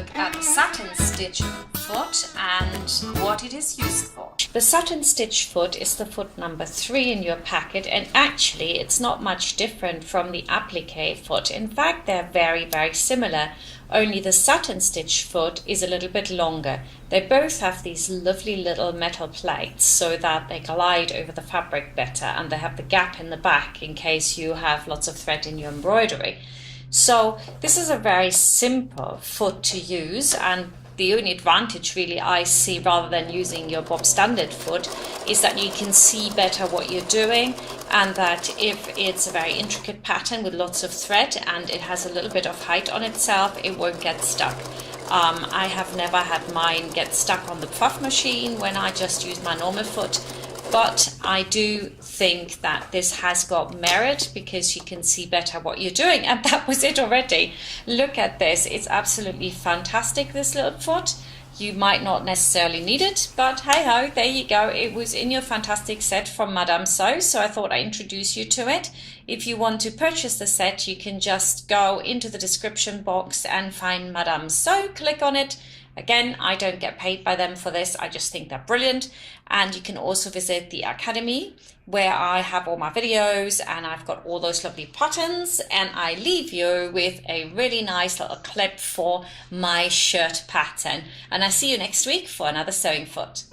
look at the satin stitch foot and what it is used for. The satin stitch foot is the foot number 3 in your packet, and actually it's not much different from the applique foot. In fact, they're very, very similar, only the satin stitch foot is a little bit longer. They both have these lovely little metal plates so that they glide over the fabric better, and they have the gap in the back in case you have lots of thread in your embroidery. So this is a very simple foot to use, and the only advantage really I see rather than using your bob standard foot is that you can see better what you're doing, and that if it's a very intricate pattern with lots of thread and it has a little bit of height on itself, it won't get stuck. I have never had mine get stuck on the puff machine when I just use my normal foot. But I do think that this has got merit because you can see better what you're doing. And that was it already. Look at this. It's absolutely fantastic, this little foot. You might not necessarily need it, but hey ho, there you go. It was in your fantastic set from Madame So I thought I'd introduce you to it. If you want to purchase the set, you can just go into the description box and find Madame So, click on it. Again, I don't get paid by them for this. I just think they're brilliant. And you can also visit the Academy where I have all my videos and I've got all those lovely patterns. And I leave you with a really nice little clip for my shirt pattern. And I see you next week for another sewing foot.